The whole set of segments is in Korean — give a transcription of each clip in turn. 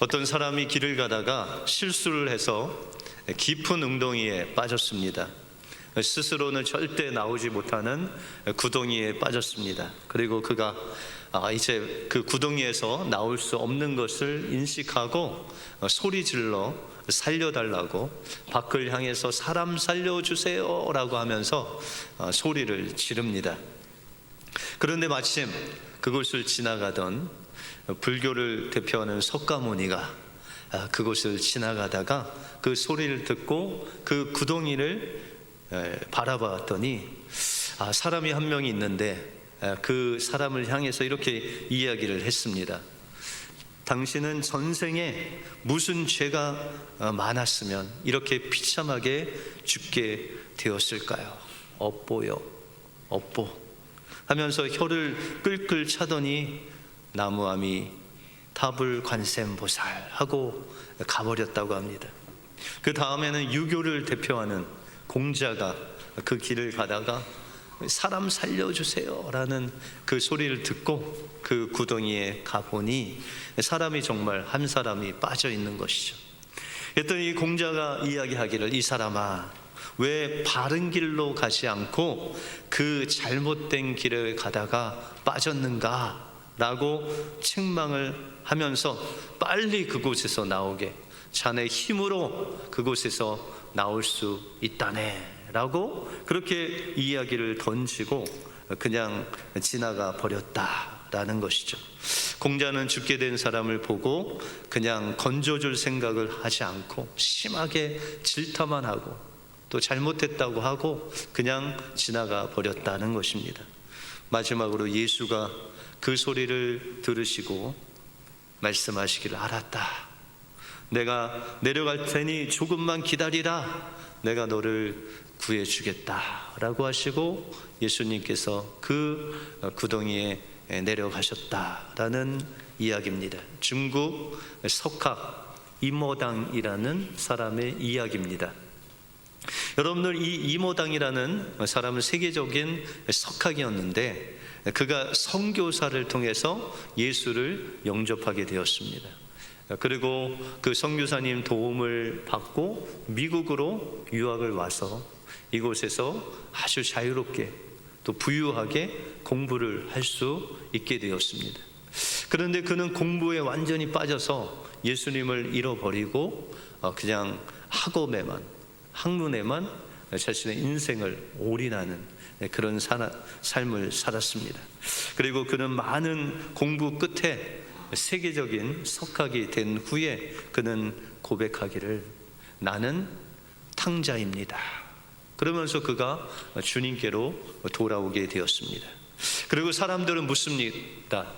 어떤 사람이 길을 가다가 실수를 해서 깊은 웅덩이에 빠졌습니다. 스스로는 절대 나오지 못하는 구덩이에 빠졌습니다. 그리고 그가 이제 그 구덩이에서 나올 수 없는 것을 인식하고 소리 질러 살려달라고 밖을 향해서 사람 살려주세요 라고 하면서 소리를 지릅니다. 그런데 마침 그곳을 지나가던 불교를 대표하는 석가모니가 그곳을 지나가다가 그 소리를 듣고 그 구덩이를 바라봤더니 사람이 한 명이 있는데 그 사람을 향해서 이렇게 이야기를 했습니다. 당신은 전생에 무슨 죄가 많았으면 이렇게 비참하게 죽게 되었을까요? 업보요, 업보 하면서 혀를 끌끌 차더니 나무아미 타불관세음보살 하고 가버렸다고 합니다. 그 다음에는 유교를 대표하는 공자가 그 길을 가다가 사람 살려주세요 라는 그 소리를 듣고 그 구덩이에 가보니 사람이 정말 한 사람이 빠져 있는 것이죠. 그랬더니 이 공자가 이야기하기를, 이 사람아, 왜 바른 길로 가지 않고 그 잘못된 길을 가다가 빠졌는가 라고 책망을 하면서 빨리 그곳에서 나오게, 자네 힘으로 그곳에서 나올 수 있다네 라고 그렇게 이야기를 던지고 그냥 지나가 버렸다라는 것이죠. 공자는 죽게 된 사람을 보고 그냥 건져줄 생각을 하지 않고 심하게 질타만 하고 또 잘못했다고 하고 그냥 지나가 버렸다는 것입니다. 마지막으로 예수가 그 소리를 들으시고 말씀하시기를, 알았다, 내가 내려갈 테니 조금만 기다리라, 내가 너를 구해주겠다 라고 하시고 예수님께서 그 구덩이에 내려가셨다라는 이야기입니다. 중국 석학 이모당이라는 사람의 이야기입니다. 여러분들, 이 이모당이라는 사람은 세계적인 석학이었는데 그가 선교사를 통해서 예수를 영접하게 되었습니다. 그리고 그 선교사님 도움을 받고 미국으로 유학을 와서 이곳에서 아주 자유롭게 또 부유하게 공부를 할 수 있게 되었습니다. 그런데 그는 공부에 완전히 빠져서 예수님을 잃어버리고 그냥 학문에만 자신의 인생을 올인하는 그런 삶을 살았습니다. 그리고 그는 많은 공부 끝에 세계적인 석학이 된 후에 그는 고백하기를, 나는 탕자입니다. 그러면서 그가 주님께로 돌아오게 되었습니다. 그리고 사람들은 묻습니다.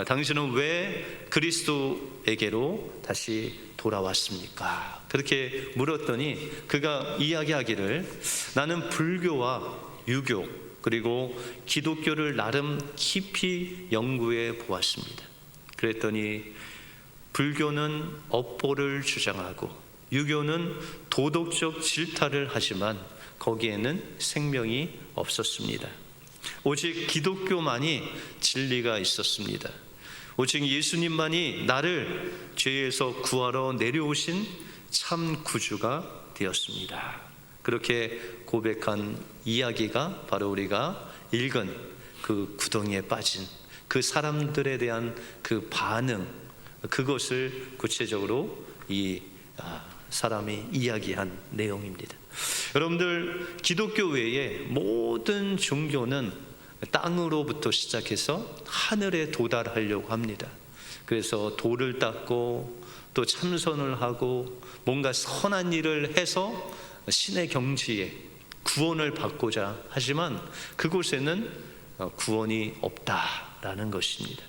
당신은 왜 그리스도에게로 다시 돌아왔습니까? 그렇게 물었더니 그가 이야기하기를, 나는 불교와 유교 그리고 기독교를 나름 깊이 연구해 보았습니다. 그랬더니 불교는 업보를 주장하고 유교는 도덕적 질타를 하지만 거기에는 생명이 없었습니다. 오직 기독교만이 진리가 있었습니다. 오직 예수님만이 나를 죄에서 구하러 내려오신 참 구주가 되었습니다. 그렇게 고백한 이야기가 바로 우리가 읽은 그 구덩이에 빠진 그 사람들에 대한 그 반응, 그것을 구체적으로 이 사람이 이야기한 내용입니다. 여러분들, 기독교 외에 모든 종교는 땅으로부터 시작해서 하늘에 도달하려고 합니다. 그래서 돌을 닦고 또 참선을 하고 뭔가 선한 일을 해서 신의 경지에 구원을 받고자 하지만 그곳에는 구원이 없다라는 것입니다.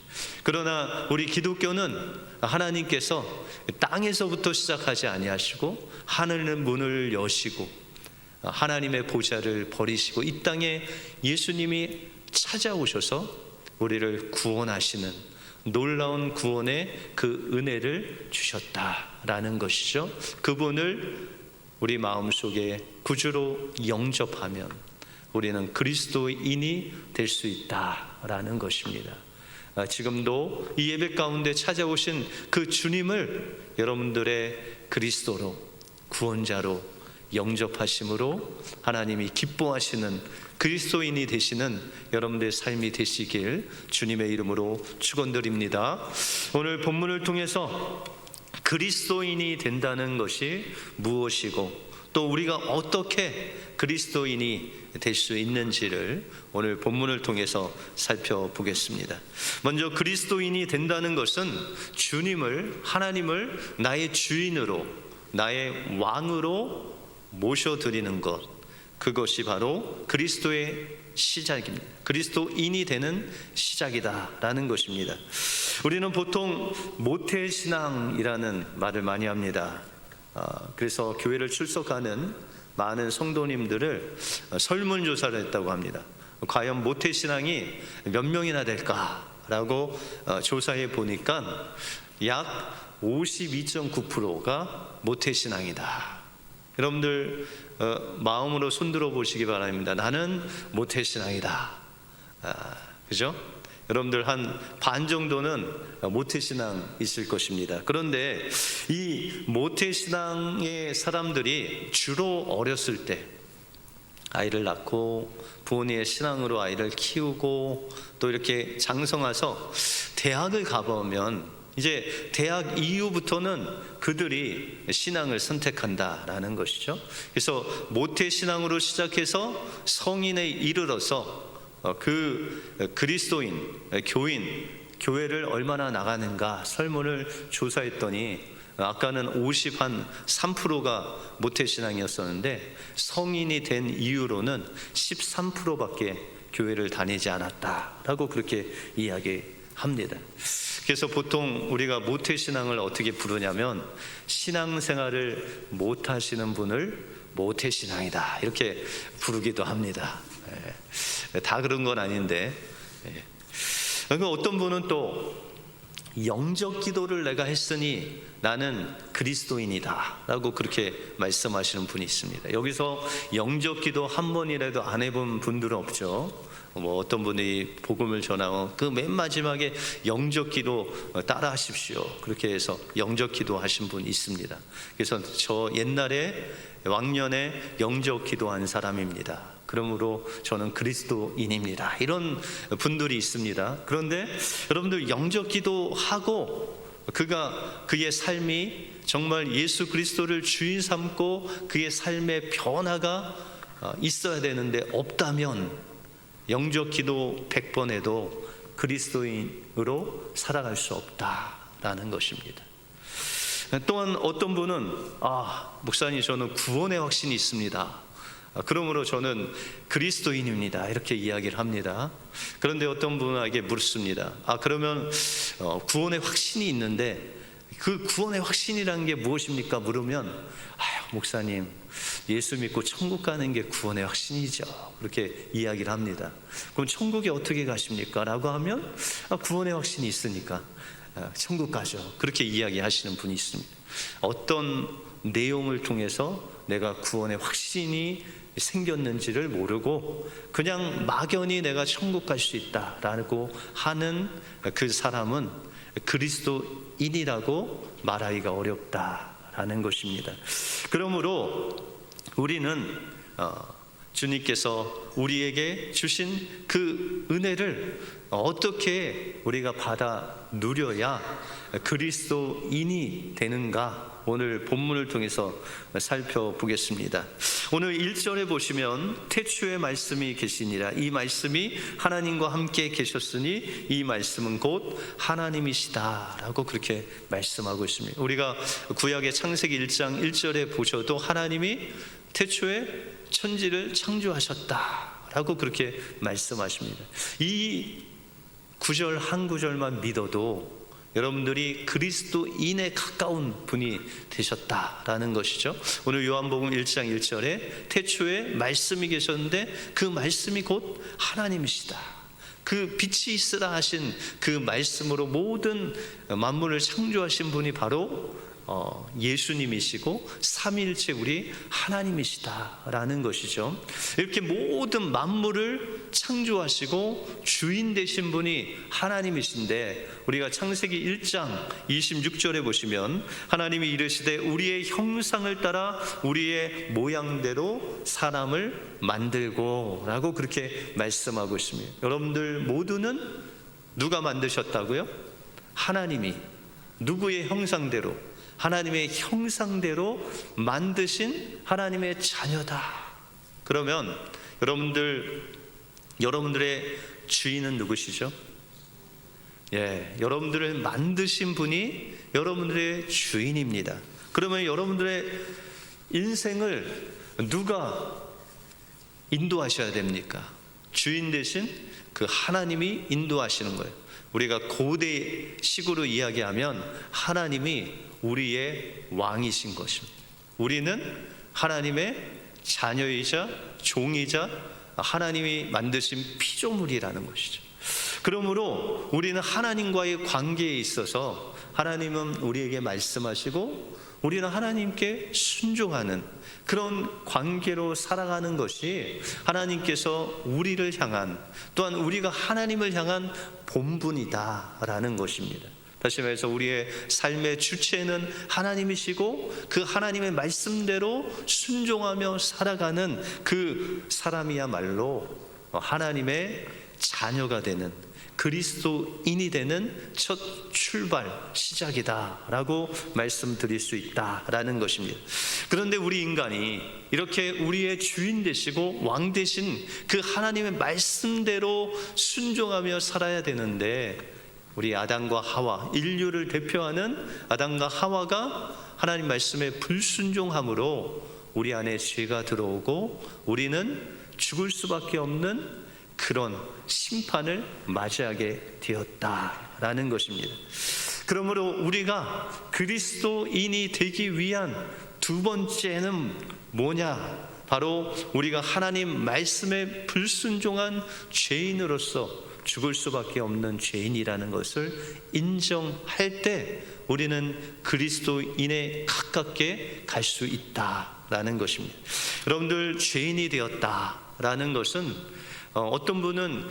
그러나 우리 기독교는 하나님께서 땅에서부터 시작하지 아니하시고 하늘의 문을 여시고 하나님의 보좌를 버리시고 이 땅에 예수님이 찾아오셔서 우리를 구원하시는 놀라운 구원의 그 은혜를 주셨다라는 것이죠. 그분을 우리 마음속에 구주로 영접하면 우리는 그리스도인이 될 수 있다라는 것입니다. 지금도 이 예배 가운데 찾아오신 그 주님을 여러분들의 그리스도로, 구원자로 영접하심으로 하나님이 기뻐하시는 그리스도인이 되시는 여러분들의 삶이 되시길 주님의 이름으로 축원드립니다. 오늘 본문을 통해서 그리스도인이 된다는 것이 무엇이고 또 우리가 어떻게 그리스도인이 될 수 있는지를 오늘 본문을 통해서 살펴보겠습니다. 먼저 그리스도인이 된다는 것은 주님을, 하나님을 나의 주인으로, 나의 왕으로 모셔드리는 것, 그것이 바로 그리스도의 시작입니다. 그리스도인이 되는 시작이다라는 것입니다. 우리는 보통 모태신앙이라는 말을 많이 합니다. 그래서 교회를 출석하는 많은 성도님들을 설문조사를 했다고 합니다. 과연 모태신앙이 몇 명이나 될까라고 조사해 보니까 약 52.9%가 모태신앙이다. 여러분들 마음으로 손들어 보시기 바랍니다. 나는 모태신앙이다. 그죠? 여러분들 한 반 정도는 모태신앙이실 것입니다. 그런데 이 모태신앙의 사람들이 주로 어렸을 때 아이를 낳고 부모님의 신앙으로 아이를 키우고 또 이렇게 장성해서 대학을 가보면 이제 대학 이후부터는 그들이 신앙을 선택한다라는 것이죠. 그래서 모태신앙으로 시작해서 성인에 이르러서 그 그리스도인, 교회를 얼마나 나가는가 설문을 조사했더니 아까는 53%가 모태신앙이었었는데 성인이 된 이후로는 13%밖에 교회를 다니지 않았다라고 그렇게 이야기합니다. 그래서 보통 우리가 모태신앙을 어떻게 부르냐면 신앙생활을 못하시는 분을 모태신앙이다 이렇게 부르기도 합니다. 다 그런 건 아닌데, 그러니까 어떤 분은 또 영적 기도를 내가 했으니 나는 그리스도인이다 라고 그렇게 말씀하시는 분이 있습니다. 여기서 영적 기도 한 번이라도 안 해본 분들은 없죠. 어떤 분이 복음을 전하고 그 맨 마지막에 영적 기도 따라 하십시오 그렇게 해서 영적 기도 하신 분이 있습니다. 그래서 저 옛날에 왕년에 영적 기도한 사람입니다. 그러므로 저는 그리스도인입니다. 이런 분들이 있습니다. 그런데 여러분들 영적 기도하고 그의 삶이 정말 예수 그리스도를 주인 삼고 그의 삶의 변화가 있어야 되는데 없다면 영적 기도 100번 해도 그리스도인으로 살아갈 수 없다라는 것입니다. 또한 어떤 분은 목사님 저는 구원의 확신이 있습니다. 그러므로 저는 그리스도인입니다. 이렇게 이야기를 합니다. 그런데 어떤 분에게 묻습니다. 그러면 구원의 확신이 있는데 그 구원의 확신이라는 게 무엇입니까? 물으면 목사님 예수 믿고 천국 가는 게 구원의 확신이죠. 그렇게 이야기를 합니다. 그럼 천국에 어떻게 가십니까? 라고 하면 구원의 확신이 있으니까 천국 가죠. 그렇게 이야기하시는 분이 있습니다. 어떤 내용을 통해서 내가 구원의 확신이 생겼는지를 모르고 그냥 막연히 내가 천국 갈 수 있다라고 하는 그 사람은 그리스도인이라고 말하기가 어렵다라는 것입니다. 그러므로 우리는 주님께서 우리에게 주신 그 은혜를 어떻게 우리가 받아 누려야 그리스도인이 되는가 오늘 본문을 통해서 살펴보겠습니다. 오늘 1절에 보시면 태초에 말씀이 계시니라 이 말씀이 하나님과 함께 계셨으니 이 말씀은 곧 하나님이시다 라고 그렇게 말씀하고 있습니다. 우리가 구약의 창세기 1장 1절에 보셔도 하나님이 태초에 천지를 창조하셨다 라고 그렇게 말씀하십니다. 이 구절 한 구절만 믿어도 여러분들이 그리스도인에 가까운 분이 되셨다라는 것이죠. 오늘 요한복음 1장 1절에 태초에 말씀이 계셨는데 그 말씀이 곧 하나님이시다. 그 빛이 있으라 하신 그 말씀으로 모든 만물을 창조하신 분이 바로 예수님이시고 삼위일체 우리 하나님이시다라는 것이죠. 이렇게 모든 만물을 창조하시고 주인 되신 분이 하나님이신데, 우리가 창세기 1장 26절에 보시면 하나님이 이르시되 우리의 형상을 따라 우리의 모양대로 사람을 만들고 라고 그렇게 말씀하고 있습니다. 여러분들 모두는 누가 만드셨다고요? 하나님이 누구의 형상대로? 하나님의 형상대로 만드신 하나님의 자녀다. 그러면 여러분들의 주인은 누구시죠? 여러분들을 만드신 분이 여러분들의 주인입니다. 그러면 여러분들의 인생을 누가 인도하셔야 됩니까? 주인 대신 그 하나님이 인도하시는 거예요. 우리가 고대식으로 이야기하면 하나님이 우리의 왕이신 것입니다. 우리는 하나님의 자녀이자 종이자 하나님이 만드신 피조물이라는 것이죠. 그러므로 우리는 하나님과의 관계에 있어서 하나님은 우리에게 말씀하시고 우리는 하나님께 순종하는 그런 관계로 살아가는 것이 하나님께서 우리를 향한, 또한 우리가 하나님을 향한 본분이다라는 것입니다. 다시 말해서 우리의 삶의 주체는 하나님이시고 그 하나님의 말씀대로 순종하며 살아가는 그 사람이야말로 하나님의 자녀가 되는, 그리스도인이 되는 첫 출발 시작이다라고 말씀드릴 수 있다라는 것입니다. 그런데 우리 인간이 이렇게 우리의 주인 되시고 왕 되신 그 하나님의 말씀대로 순종하며 살아야 되는데, 우리 아담과 하와, 인류를 대표하는 아담과 하와가 하나님 말씀에 불순종함으로 우리 안에 죄가 들어오고 우리는 죽을 수밖에 없는 그런 심판을 맞이하게 되었다라는 것입니다. 그러므로 우리가 그리스도인이 되기 위한 두 번째는 뭐냐? 바로 우리가 하나님 말씀에 불순종한 죄인으로서 죽을 수밖에 없는 죄인이라는 것을 인정할 때 우리는 그리스도인에 가깝게 갈 수 있다라는 것입니다. 여러분들, 죄인이 되었다라는 것은 어떤 분은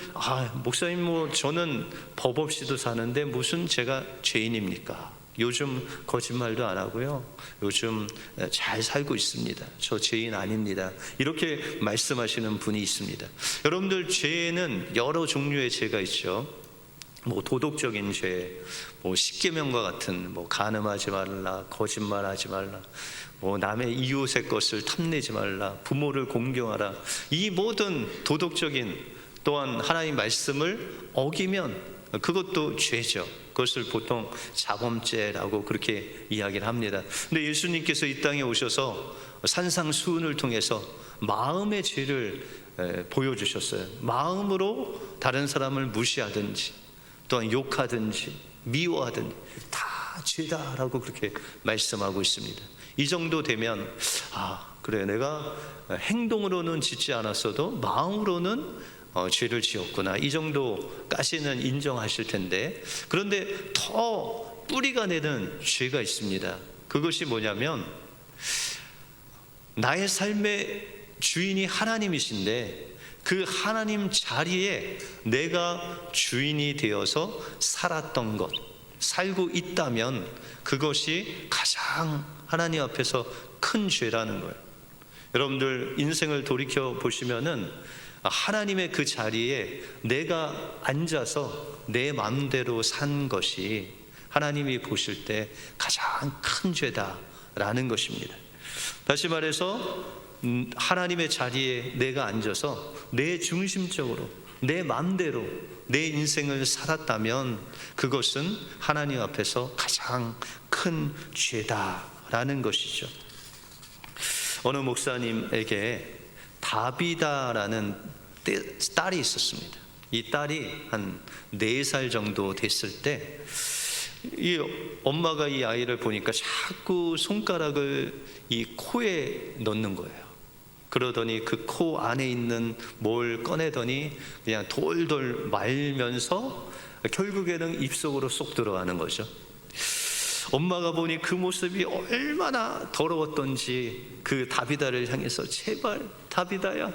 목사님 저는 법 없이도 사는데 무슨 제가 죄인입니까? 요즘 거짓말도 안 하고요, 요즘 잘 살고 있습니다, 저 죄인 아닙니다, 이렇게 말씀하시는 분이 있습니다. 여러분들, 죄에는 여러 종류의 죄가 있죠. 도덕적인 죄, 십계명과 같은 간음하지 말라, 거짓말하지 말라, 남의 이웃의 것을 탐내지 말라, 부모를 공경하라, 이 모든 도덕적인, 또한 하나님 말씀을 어기면 그것도 죄죠. 그것을 보통 자범죄라고 그렇게 이야기를 합니다. 근데 예수님께서 이 땅에 오셔서 산상수훈을 통해서 마음의 죄를 보여주셨어요. 마음으로 다른 사람을 무시하든지 또한 욕하든지 미워하든지 다 죄다라고 그렇게 말씀하고 있습니다. 이 정도 되면 그래, 내가 행동으로는 짓지 않았어도 마음으로는 죄를 지었구나, 이 정도까지는 인정하실 텐데, 그런데 더 뿌리가 되는 죄가 있습니다. 그것이 뭐냐면, 나의 삶의 주인이 하나님이신데 그 하나님 자리에 내가 주인이 되어서 살았던 것, 살고 있다면 그것이 가장 하나님 앞에서 큰 죄라는 거예요. 여러분들, 인생을 돌이켜 보시면은 하나님의 그 자리에 내가 앉아서 내 마음대로 산 것이 하나님이 보실 때 가장 큰 죄다라는 것입니다. 다시 말해서 하나님의 자리에 내가 앉아서 내 중심적으로 내 마음대로 내 인생을 살았다면 그것은 하나님 앞에서 가장 큰 죄다라는 것이죠. 어느 목사님에게 다비다라는 딸이 있었습니다. 이 딸이 한 4살 정도 됐을 때 이 엄마가 이 아이를 보니까 자꾸 손가락을 이 코에 넣는 거예요. 그러더니 그 코 안에 있는 뭘 꺼내더니 그냥 돌돌 말면서 결국에는 입속으로 쏙 들어가는 거죠. 엄마가 보니 그 모습이 얼마나 더러웠던지 그 다비다를 향해서 제발 다비다야,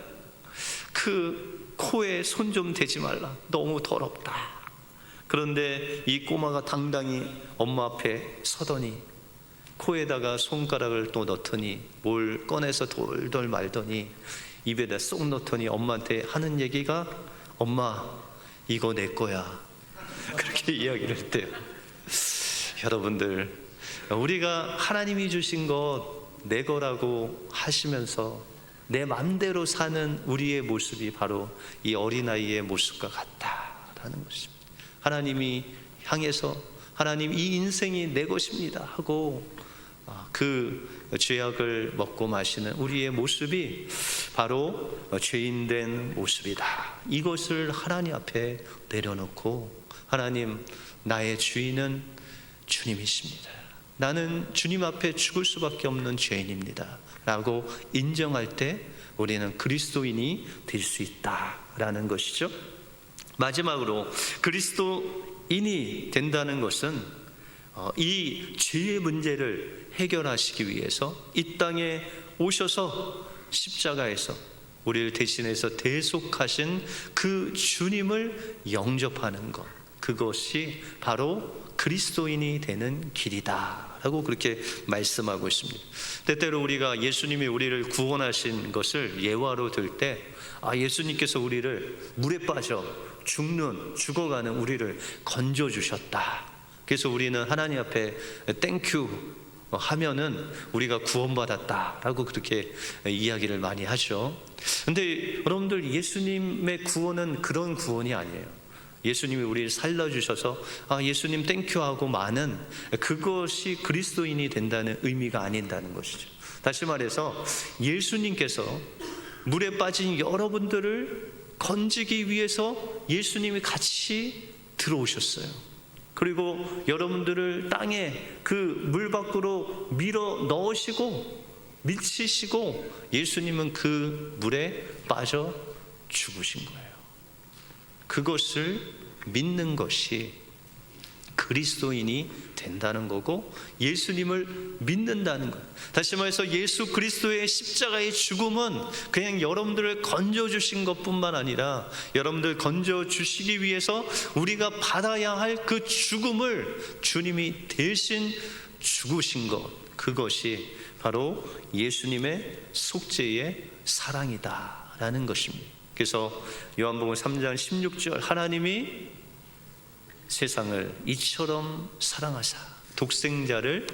그 코에 손 좀 대지 말라, 너무 더럽다. 그런데 이 꼬마가 당당히 엄마 앞에 서더니 코에다가 손가락을 또 넣더니 뭘 꺼내서 돌돌 말더니 입에다 쏙 넣더니 엄마한테 하는 얘기가, 엄마 이거 내 거야. 그렇게 이야기를 했대요. 여러분들, 우리가 하나님이 주신 것 내 거라고 하시면서 내 맘대로 사는 우리의 모습이 바로 이 어린아이의 모습과 같다라는 것입니다. 하나님이 향해서 하나님 이 인생이 내 것입니다 하고 그 죄악을 먹고 마시는 우리의 모습이 바로 죄인된 모습이다. 이것을 하나님 앞에 내려놓고, 하나님 나의 주인은 주님이십니다. 나는 주님 앞에 죽을 수밖에 없는 죄인입니다 라고 인정할 때 우리는 그리스도인이 될 수 있다라는 것이죠. 마지막으로 그리스도인이 된다는 것은 이 죄의 문제를 해결하시기 위해서 이 땅에 오셔서 십자가에서 우리를 대신해서 대속하신 그 주님을 영접하는 것, 그것이 바로 그리스도인이 되는 길이다 라고 그렇게 말씀하고 있습니다. 때때로 우리가 예수님이 우리를 구원하신 것을 예화로 들 때 예수님께서 우리를 물에 빠져 죽어가는 우리를 건져주셨다. 그래서 우리는 하나님 앞에 땡큐 하면은 우리가 구원받았다라고 그렇게 이야기를 많이 하죠. 근데 여러분들, 예수님의 구원은 그런 구원이 아니에요. 예수님이 우리를 살려주셔서 예수님 땡큐 하고 마는 그것이 그리스도인이 된다는 의미가 아닌다는 것이죠. 다시 말해서 예수님께서 물에 빠진 여러분들을 건지기 위해서 예수님이 같이 들어오셨어요. 그리고 여러분들을 땅에 그 물 밖으로 밀어 넣으시고 미치시고 예수님은 그 물에 빠져 죽으신 거예요. 그것을 믿는 것이 그리스도인이 된다는 거고, 예수님을 믿는다는 것. 다시 말해서 예수 그리스도의 십자가의 죽음은 그냥 여러분들을 건져주신 것뿐만 아니라 여러분들 건져주시기 위해서 우리가 받아야 할 그 죽음을 주님이 대신 죽으신 것, 그것이 바로 예수님의 속죄의 사랑이다라는 것입니다. 그래서 요한복음 3장 16절, 하나님이 세상을 이처럼 사랑하사 독생자를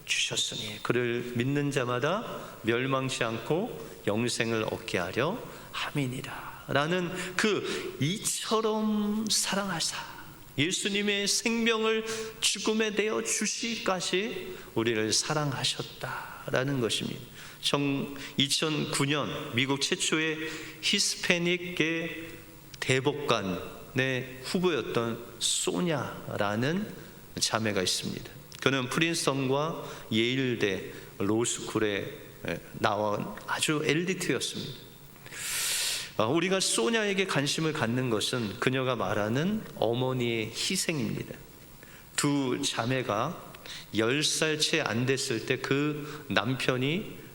주셨으니 그를 믿는 자마다 멸망치 않고 영생을 얻게 하려 함이니라 라는 그 이처럼 사랑하사, 예수님의 생명을 죽음에 내어 주시기까지 우리를 사랑하셨다라는 것입니다. 2009년 미국 최초의 히스패닉계 대법관의 후보였던 소냐라는 자매가 있습니다. 그는 프린스턴과 예일대 로스쿨에 나온 아주 엘리트였습니다. 우리가 소냐에게 관심을 갖는 것은 그녀가 말하는 어머니의 희생입니다. 두 자매가 10살 채 안 됐을 때 그 남편이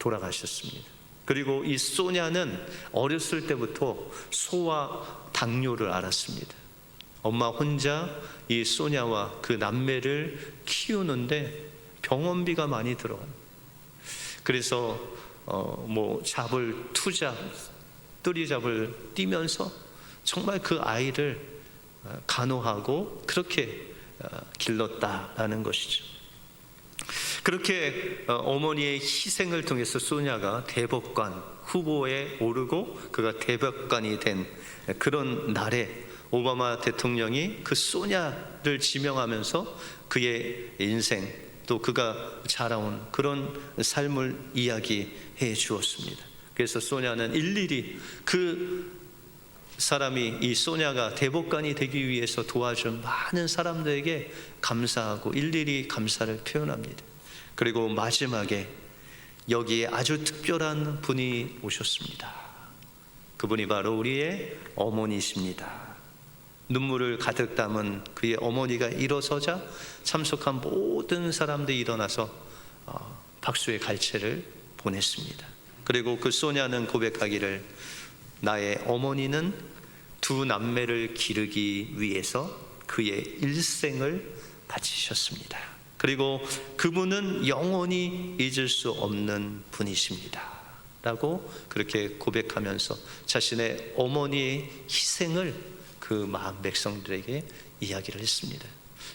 돌아가셨습니다. 그리고 이 소냐는 어렸을 때부터 소와 당뇨를 앓았습니다. 엄마 혼자 이 소냐와 그 남매를 키우는데 병원비가 많이 들어갑니다. 그래서 잡을 투잡, 뜨리잡을 뛰면서 정말 그 아이를 간호하고 그렇게 길렀다라는 것이죠. 그렇게 어머니의 희생을 통해서 소냐가 대법관 후보에 오르고 그가 대법관이 된 그런 날에 오바마 대통령이 그 소냐를 지명하면서 그의 인생, 또 그가 자라온 그런 삶을 이야기해 주었습니다. 그래서 소냐는 일일이 그 사람이, 이 소냐가 대법관이 되기 위해서 도와준 많은 사람들에게 감사하고 일일이 감사를 표현합니다. 그리고 마지막에 여기에 아주 특별한 분이 오셨습니다. 그분이 바로 우리의 어머니십니다. 눈물을 가득 담은 그의 어머니가 일어서자 참석한 모든 사람들이 일어나서 박수의 갈채를 보냈습니다. 그리고 그 소냐는 고백하기를 나의 어머니는 두 남매를 기르기 위해서 그의 일생을 바치셨습니다. 그리고 그분은 영원히 잊을 수 없는 분이십니다 라고 그렇게 고백하면서 자신의 어머니의 희생을 그 마음 백성들에게 이야기를 했습니다.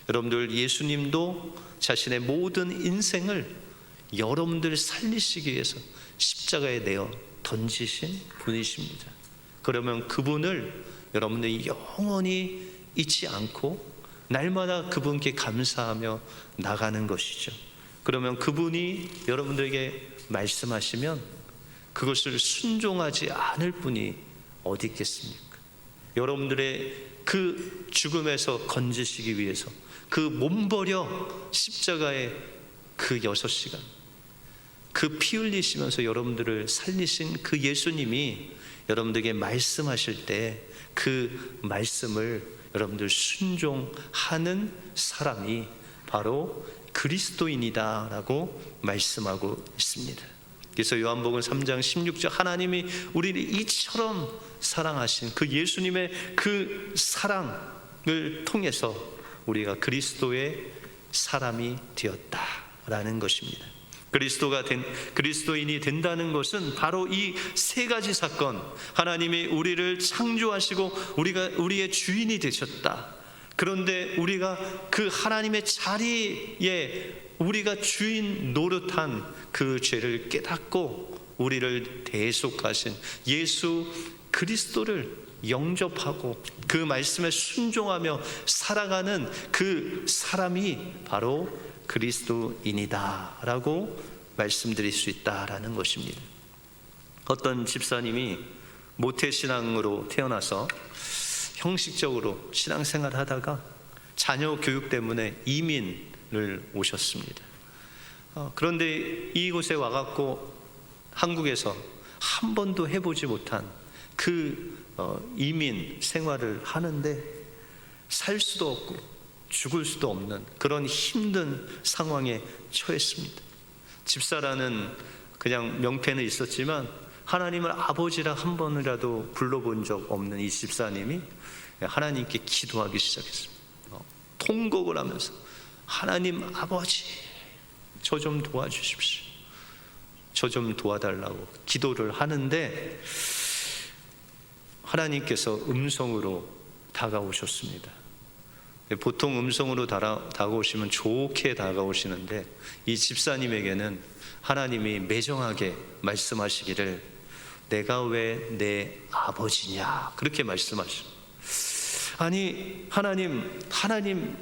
여러분들, 예수님도 자신의 모든 인생을 여러분들 살리시기 위해서 십자가에 내어 던지신 분이십니다. 그러면 그분을 여러분들이 영원히 잊지 않고 날마다 그분께 감사하며 나가는 것이죠. 그러면 그분이 여러분들에게 말씀하시면 그것을 순종하지 않을 분이 어디 있겠습니까? 여러분들의 그 죽음에서 건지시기 위해서 그 몸버려 십자가의 그 6시간, 그 피 흘리시면서 여러분들을 살리신 그 예수님이 여러분들에게 말씀하실 때 그 말씀을 여러분들 순종하는 사람이 바로 그리스도인이다 라고 말씀하고 있습니다. 그래서 요한복음 3장 16절, 하나님이 우리를 이처럼 사랑하신 그 예수님의 그 사랑을 통해서 우리가 그리스도의 사람이 되었다라는 것입니다. 그리스도인이 된다는 것은 바로 이 세 가지 사건, 하나님이 우리를 창조하시고 우리의 주인이 되셨다. 그런데 우리가 그 하나님의 자리에 우리가 주인 노릇한 그 죄를 깨닫고 우리를 대속하신 예수 그리스도를 영접하고 그 말씀에 순종하며 살아가는 그 사람이 바로 그리스도인이다 라고 말씀드릴 수 있다라는 것입니다. 어떤 집사님이 모태신앙으로 태어나서 형식적으로 신앙생활을 하다가 자녀 교육 때문에 이민을 오셨습니다. 그런데 이곳에 와갖고 한국에서 한 번도 해보지 못한 그 이민 생활을 하는데 살 수도 없고 죽을 수도 없는 그런 힘든 상황에 처했습니다. 집사라는 그냥 명패는 있었지만 하나님을 아버지라 한 번이라도 불러본 적 없는 이 집사님이 하나님께 기도하기 시작했습니다. 통곡을 하면서 하나님 아버지, 저 좀 도와주십시오. 저 좀 도와달라고 기도를 하는데 하나님께서 음성으로 다가오셨습니다. 보통 음성으로 다가오시면 좋게 다가오시는데 이 집사님에게는 하나님이 매정하게 말씀하시기를 내가 왜 내 아버지냐 그렇게 말씀하시죠. 아니 하나님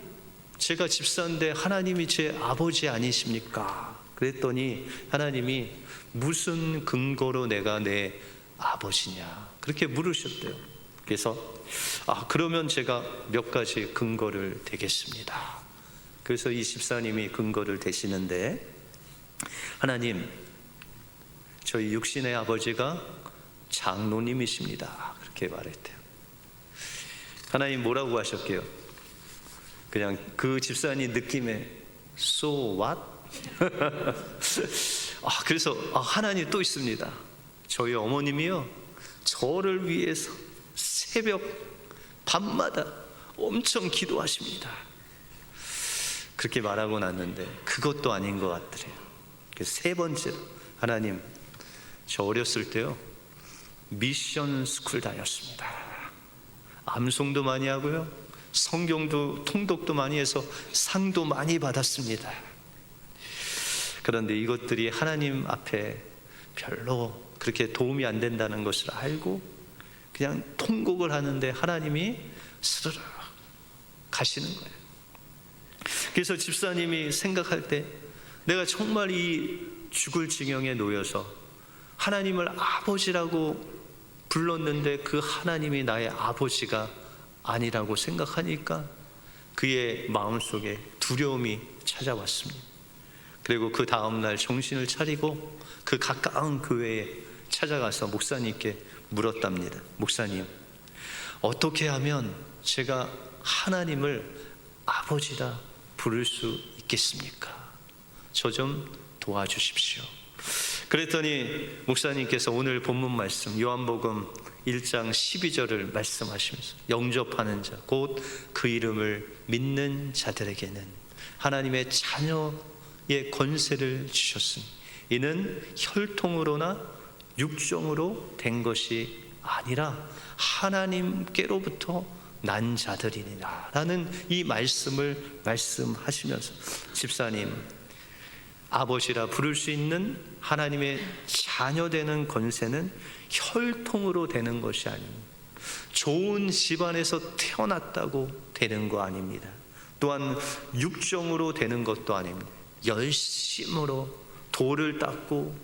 제가 집사인데 하나님이 제 아버지 아니십니까? 그랬더니 하나님이 무슨 근거로 내가 내 아버지냐 그렇게 물으셨대요. 그래서 그러면 제가 몇 가지 근거를 대겠습니다. 그래서 이 집사님이 근거를 대시는데 하나님, 저희 육신의 아버지가 장로님이십니다. 그렇게 말했대요. 하나님 뭐라고 하셨게요? 그냥 그 집사님 느낌에 So what? 그래서 하나님 또 있습니다. 저희 어머님이요 저를 위해서 새벽 밤마다 엄청 기도하십니다. 그렇게 말하고 났는데 그것도 아닌 것 같더래요. 그래서 세 번째로 하나님, 저 어렸을 때요 미션 스쿨 다녔습니다. 암송도 많이 하고요 성경도 통독도 많이 해서 상도 많이 받았습니다. 그런데 이것들이 하나님 앞에 별로 그렇게 도움이 안 된다는 것을 알고 그냥 통곡을 하는데 하나님이 스르르 가시는 거예요. 그래서 집사님이 생각할 때 내가 정말 이 죽을 지경에 놓여서 하나님을 아버지라고 불렀는데 그 하나님이 나의 아버지가 아니라고 생각하니까 그의 마음속에 두려움이 찾아왔습니다. 그리고 그 다음날 정신을 차리고 그 가까운 교회에 찾아가서 목사님께 물었답니다. 목사님, 어떻게 하면 제가 하나님을 아버지라 부를 수 있겠습니까? 저 좀 도와주십시오. 그랬더니 목사님께서 오늘 본문 말씀 요한복음 1장 12절을 말씀하시면서 영접하는 자, 곧 그 이름을 믿는 자들에게는 하나님의 자녀의 권세를 주셨으니 이는 혈통으로나 육정으로 된 것이 아니라 하나님께로부터 난 자들이니라 라는 이 말씀을 말씀하시면서 집사님, 아버지라 부를 수 있는 하나님의 자녀되는 권세는 혈통으로 되는 것이 아닙니다. 좋은 집안에서 태어났다고 되는 거 아닙니다. 또한 육정으로 되는 것도 아닙니다. 열심으로 돌을 닦고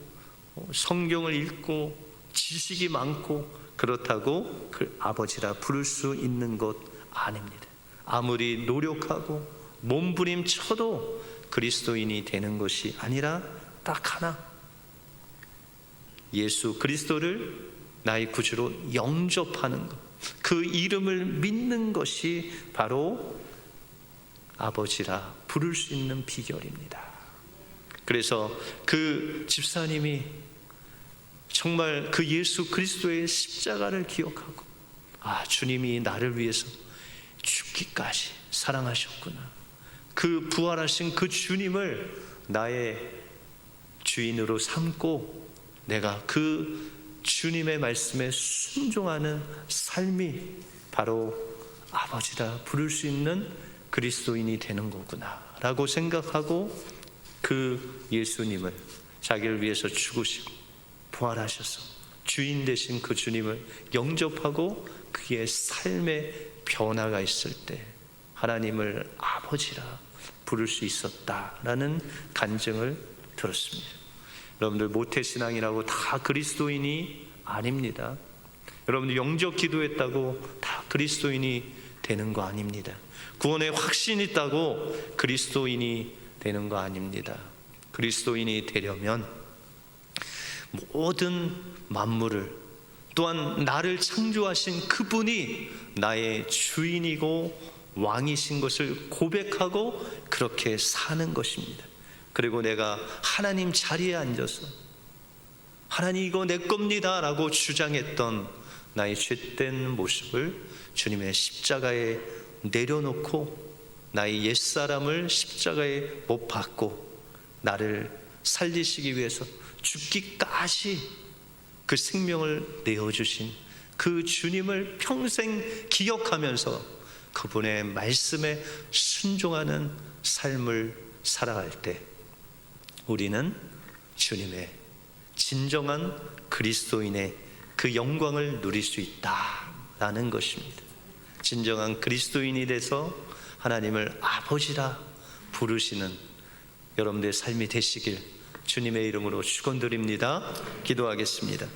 성경을 읽고 지식이 많고 그렇다고 그 아버지라 부를 수 있는 것 아닙니다. 아무리 노력하고 몸부림쳐도 그리스도인이 되는 것이 아니라 딱 하나, 예수 그리스도를 나의 구주로 영접하는 것, 그 이름을 믿는 것이 바로 아버지라 부를 수 있는 비결입니다. 그래서 그 집사님이 정말 그 예수 그리스도의 십자가를 기억하고, 주님이 나를 위해서 죽기까지 사랑하셨구나, 그 부활하신 그 주님을 나의 주인으로 삼고 내가 그 주님의 말씀에 순종하는 삶이 바로 아버지라 부를 수 있는 그리스도인이 되는 거구나 라고 생각하고 그 예수님을, 자기를 위해서 죽으시고 부활하셔서 주인 되신 그 주님을 영접하고 그의 삶의 변화가 있을 때 하나님을 아버지라 부를 수 있었다라는 간증을 들었습니다. 여러분들 모태신앙이라고 다 그리스도인이 아닙니다. 여러분들 영접 기도했다고 다 그리스도인이 되는 거 아닙니다. 구원의 확신이 있다고 그리스도인이 되는 거 아닙니다. 그리스도인이 되려면 모든 만물을, 또한 나를 창조하신 그분이 나의 주인이고 왕이신 것을 고백하고 그렇게 사는 것입니다. 그리고 내가 하나님 자리에 앉아서 하나님 이거 내 겁니다 라고 주장했던 나의 죄된 모습을 주님의 십자가에 내려놓고 나의 옛사람을 십자가에 못 박고 나를 살리시기 위해서 죽기까지 그 생명을 내어주신 그 주님을 평생 기억하면서 그분의 말씀에 순종하는 삶을 살아갈 때 우리는 주님의 진정한 그리스도인의 그 영광을 누릴 수 있다라는 것입니다. 진정한 그리스도인이 돼서 하나님을 아버지라 부르시는 여러분들의 삶이 되시길 주님의 이름으로 축원드립니다. 기도하겠습니다.